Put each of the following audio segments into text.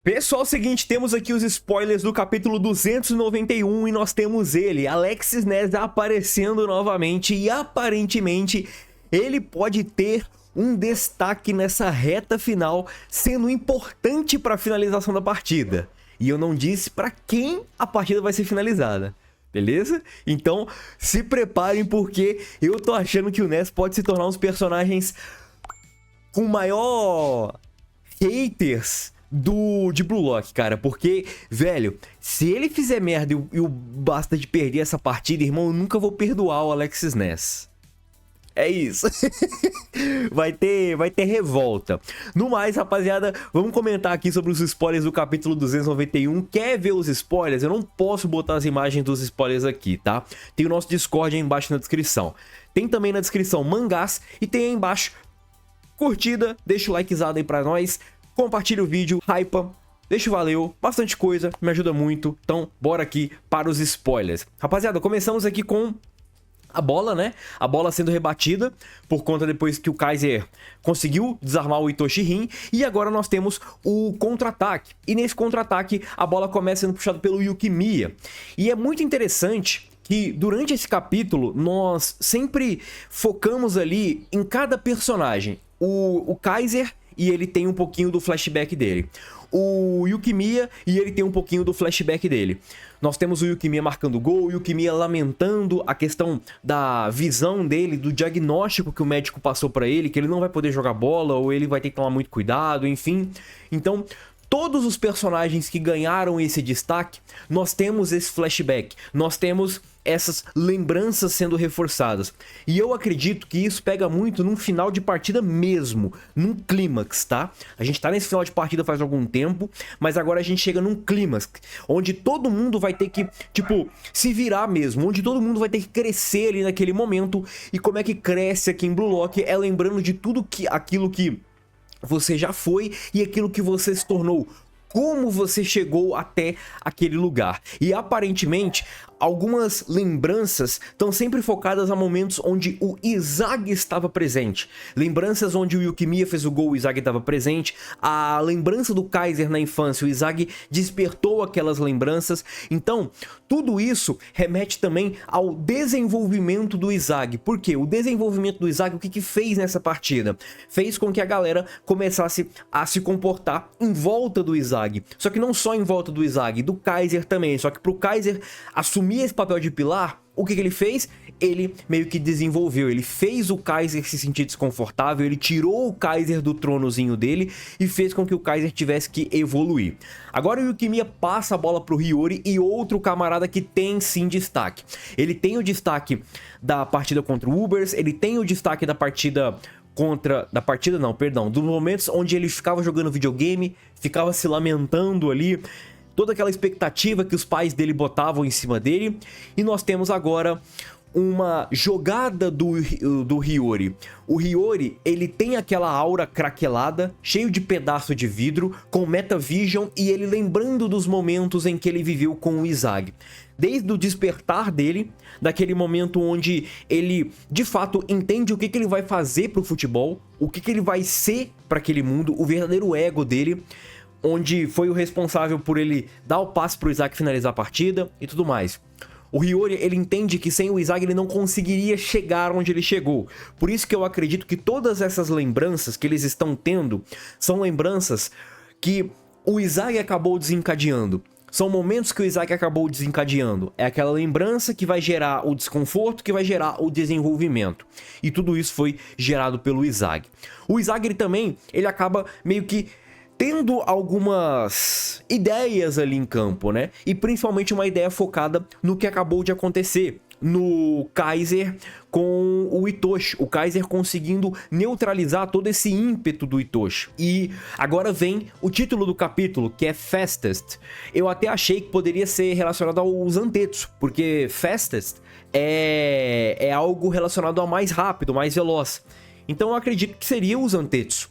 Pessoal, seguinte, temos aqui os spoilers do capítulo 291 e nós temos ele, Alexis Ness, aparecendo novamente e aparentemente ele pode ter um destaque nessa reta final, sendo importante para a finalização da partida. E eu não disse para quem a partida vai ser finalizada, beleza? Então se preparem porque eu tô achando que o Ness pode se tornar um dos personagens com maior haters de Blue Lock, cara, porque, velho, se ele fizer merda e o Bastard perder essa partida, irmão, eu nunca vou perdoar o Alexis Ness. É isso. vai ter revolta. No mais, rapaziada, vamos comentar aqui sobre os spoilers do capítulo 291. Quer ver os spoilers? Eu não posso botar as imagens dos spoilers aqui, tá? Tem o nosso Discord aí embaixo na descrição. Tem também na descrição mangás e tem aí embaixo curtida, deixa o likezado aí pra nós. Compartilha o vídeo, hypa, deixa o valeu, bastante coisa, me ajuda muito. Então, bora aqui para os spoilers. Rapaziada, começamos aqui com a bola, né? A bola sendo rebatida por conta depois que o Kaiser conseguiu desarmar o Itoshi Rin. E agora nós temos o contra-ataque. E nesse contra-ataque, a bola começa sendo puxada pelo Yukimiya. E é muito interessante que durante esse capítulo, nós sempre focamos ali em cada personagem. O Kaiser, e ele tem um pouquinho do flashback dele. O Yukimiya, e ele tem um pouquinho do flashback dele. Nós temos o Yukimiya marcando gol, o Yukimiya lamentando a questão da visão dele, do diagnóstico que o médico passou pra ele, que ele não vai poder jogar bola, ou ele vai ter que tomar muito cuidado, enfim. Então, todos os personagens que ganharam esse destaque, nós temos esse flashback, nós temos essas lembranças sendo reforçadas. E eu acredito que isso pega muito num final de partida mesmo, num clímax, tá? A gente tá nesse final de partida faz algum tempo, mas agora a gente chega num clímax, onde todo mundo vai ter que, tipo, se virar mesmo, onde todo mundo vai ter que crescer ali naquele momento. E como é que cresce aqui em Blue Lock é lembrando de tudo aquilo que você já foi e aquilo que você se tornou, como você chegou até aquele lugar. E aparentemente, algumas lembranças estão sempre focadas a momentos onde o Izagi estava presente. Lembranças onde o Yukimiya fez o gol, o Izagi estava presente. A lembrança do Kaiser na infância, o Izagi despertou aquelas lembranças. Então, tudo isso remete também ao desenvolvimento do Izagi. Por quê? O desenvolvimento do Izagi, o que fez nessa partida? Fez com que a galera começasse a se comportar em volta do Izagi. Só que não só em volta do Izagi, do Kaiser também. Só que pro Kaiser assumir esse papel de pilar, o que ele fez? Ele meio que desenvolveu, ele fez o Kaiser se sentir desconfortável, ele tirou o Kaiser do tronozinho dele e fez com que o Kaiser tivesse que evoluir. Agora o Yukimiya passa a bola pro Hiyori e outro camarada que tem sim destaque. Ele tem o destaque da partida contra o Ubers, ele tem o destaque da partida dos momentos onde ele ficava jogando videogame, ficava se lamentando ali, toda aquela expectativa que os pais dele botavam em cima dele. E nós temos agora uma jogada do Hiyori. O Hiyori, ele tem aquela aura craquelada, cheio de pedaço de vidro, com Metavision, e ele lembrando dos momentos em que ele viveu com o Izagi. Desde o despertar dele, daquele momento onde ele, de fato, entende o que ele vai fazer pro futebol, o que ele vai ser para aquele mundo, o verdadeiro ego dele, onde foi o responsável por ele dar o passe pro Izagi finalizar a partida e tudo mais. O Hiyori, ele entende que sem o Izagi ele não conseguiria chegar onde ele chegou. Por isso que eu acredito que todas essas lembranças que eles estão tendo são lembranças que o Izagi acabou desencadeando. São momentos que o Izagi acabou desencadeando. É aquela lembrança que vai gerar o desconforto, que vai gerar o desenvolvimento. E tudo isso foi gerado pelo Izagi. O Izagi ele acaba meio que tendo algumas ideias ali em campo, né? E principalmente uma ideia focada no que acabou de acontecer no Kaiser com o Itoshi. O Kaiser conseguindo neutralizar todo esse ímpeto do Itoshi. E agora vem o título do capítulo, que é Fastest. Eu até achei que poderia ser relacionado aos Zantetsu, porque Fastest é algo relacionado a mais rápido, mais veloz. Então eu acredito que seria os Zantetsu.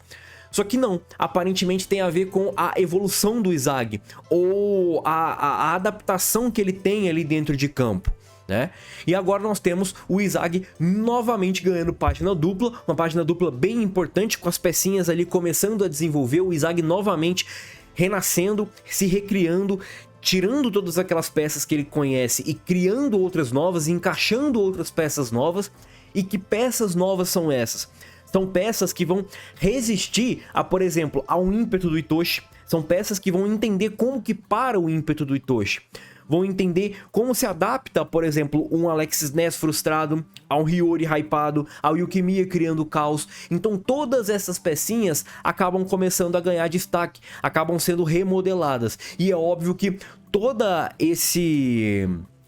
Só que não, aparentemente tem a ver com a evolução do Izagi, ou a adaptação que ele tem ali dentro de campo, né? E agora nós temos o Izagi novamente ganhando página dupla, uma página dupla bem importante, com as pecinhas ali começando a desenvolver, o Izagi novamente renascendo, se recriando, tirando todas aquelas peças que ele conhece e criando outras novas, encaixando outras peças novas. E que peças novas são essas? São peças que vão resistir a, por exemplo, ao ímpeto do Itoshi. São peças que vão entender como que para o ímpeto do Itoshi. Vão entender como se adapta, por exemplo, um Alexis Ness frustrado, a um Hiyori hypado, ao Yukimiya criando caos. Então todas essas pecinhas acabam começando a ganhar destaque, acabam sendo remodeladas. E é óbvio que toda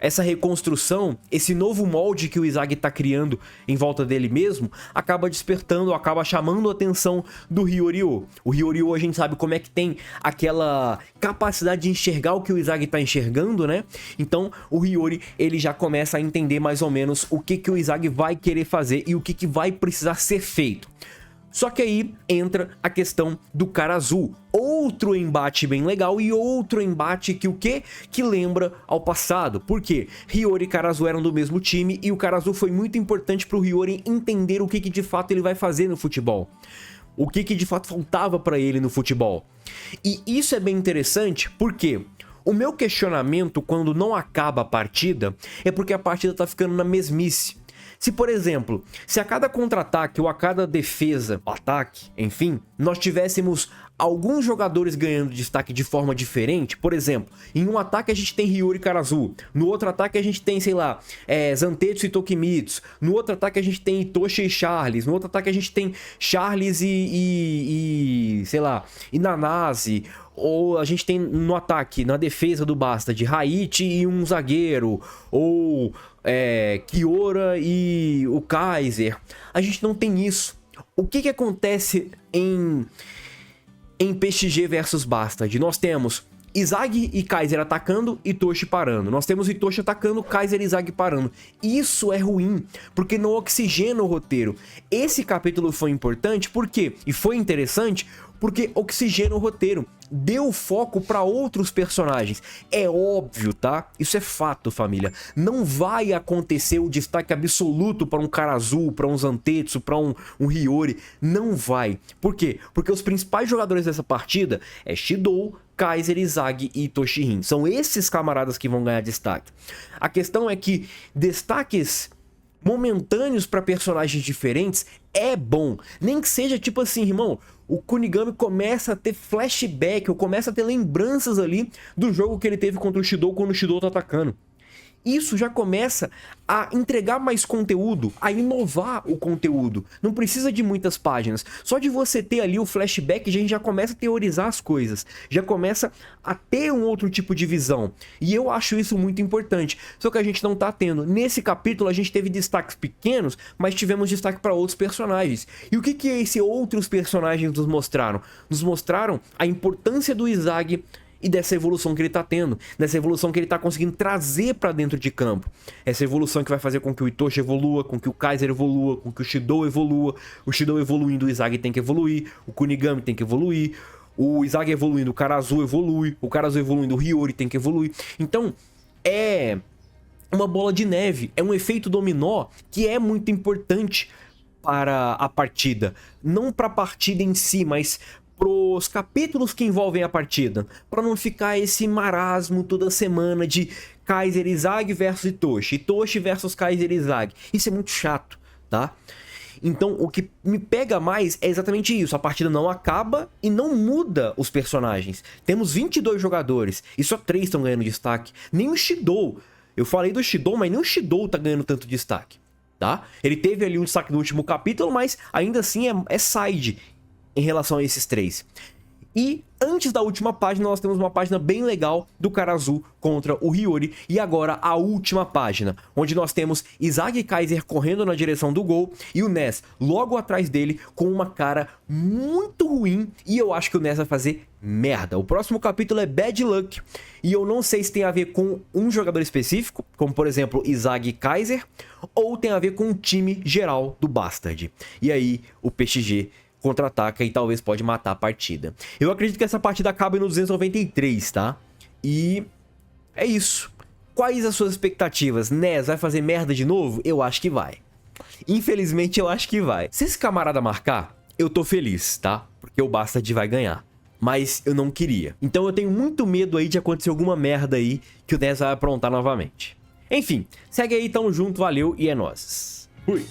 essa reconstrução, esse novo molde que o Izagi tá criando em volta dele mesmo, acaba despertando, acaba chamando a atenção do Hyoryu. O Hyoryu a gente sabe como é que tem aquela capacidade de enxergar o que o Izagi tá enxergando, né? Então o Hiyori, ele já começa a entender mais ou menos o que o Izagi vai querer fazer e o que vai precisar ser feito. Só que aí entra a questão do cara azul. Outro embate bem legal e outro embate que o quê? Que lembra ao passado. Por quê? Hiyori e cara azul eram do mesmo time e o cara azul foi muito importante para o Hiyori entender o que de fato ele vai fazer no futebol. O que de fato faltava para ele no futebol. E isso é bem interessante porque o meu questionamento quando não acaba a partida é porque a partida tá ficando na mesmice. Se, por exemplo, se a cada contra-ataque ou a cada defesa, ataque, enfim, nós tivéssemos alguns jogadores ganhando destaque de forma diferente, por exemplo, em um ataque a gente tem Hiyori e cara azul, no outro ataque a gente tem, sei lá, Zantetsu e Tokimitsu, no outro ataque a gente tem Itoshi e Charles, no outro ataque a gente tem Charles sei lá, e Nanase, ou a gente tem no ataque, na defesa do Bastard, Haichi e um zagueiro, ou Kiora e o Kaiser. A gente não tem isso. O que acontece em PSG versus Bastard? Nós temos Izagi e Kaiser atacando, Itoshi parando. Nós temos Itoshi atacando, Kaiser e Izagi parando. Isso é ruim, porque não oxigena o roteiro. Esse capítulo foi importante, por quê? E foi interessante porque oxigena o roteiro, deu foco para outros personagens. É óbvio, tá? Isso é fato, família. Não vai acontecer o destaque absoluto para um cara azul, para um Zantetsu, para um Hiyori. Não vai. Por quê? Porque os principais jogadores dessa partida é Shidou, Kaiser, Izagi e Toshihin. São esses camaradas que vão ganhar destaque. A questão é que destaques momentâneos para personagens diferentes é bom. Nem que seja tipo assim, irmão, o Kunigami começa a ter flashback, ou começa a ter lembranças ali do jogo que ele teve contra o Shidou quando o Shidou tá atacando. Isso já começa a entregar mais conteúdo, a inovar o conteúdo. Não precisa de muitas páginas. Só de você ter ali o flashback, a gente já começa a teorizar as coisas. Já começa a ter um outro tipo de visão. E eu acho isso muito importante. Só que a gente não tá tendo. Nesse capítulo a gente teve destaques pequenos, mas tivemos destaque para outros personagens. E o que esses outros personagens nos mostraram? Nos mostraram a importância do Izagi e dessa evolução que ele tá tendo, dessa evolução que ele tá conseguindo trazer pra dentro de campo. Essa evolução que vai fazer com que o Itoshi evolua, com que o Kaiser evolua, com que o Shidou evolua. O Shidou evoluindo, o Izagi tem que evoluir, o Kunigami tem que evoluir, o Izagi evoluindo, o cara azul evolui, o cara azul evoluindo, o Hiyori tem que evoluir. Então, é uma bola de neve, é um efeito dominó que é muito importante para a partida. Não para a partida em si, mas pros capítulos que envolvem a partida, para não ficar esse marasmo toda semana de Kaiser Izagi versus Itoshi, Itoshi versus Kaiser Izagi. Isso é muito chato, tá? Então o que me pega mais é exatamente isso, a partida não acaba e não muda os personagens. Temos 22 jogadores e só 3 estão ganhando destaque. Nem o Shidou, eu falei do Shidou, mas nem o Shidou tá ganhando tanto destaque, tá? Ele teve ali um destaque no último capítulo, mas ainda assim é side em relação a esses 3. E antes da última página, nós temos uma página bem legal do cara azul contra o Hiyori. E agora a última página, onde nós temos Izagi e Kaiser correndo na direção do gol e o Ness logo atrás dele com uma cara muito ruim. E eu acho que o Ness vai fazer merda. O próximo capítulo é Bad Luck. E eu não sei se tem a ver com um jogador específico, como por exemplo Izagi e Kaiser, ou tem a ver com o time geral do Bastard. E aí o PSG contra-ataca e talvez pode matar a partida. Eu acredito que essa partida acabe no 293, tá? E é isso. Quais as suas expectativas? Ness vai fazer merda de novo? Eu acho que vai. Infelizmente eu acho que vai. Se esse camarada marcar, eu tô feliz, tá? Porque o Bastard vai ganhar. mas eu não queria. Então eu tenho muito medo aí de acontecer alguma merda aí que o Ness vai aprontar novamente. Enfim, segue aí, tamo junto, valeu e é nóis. Fui!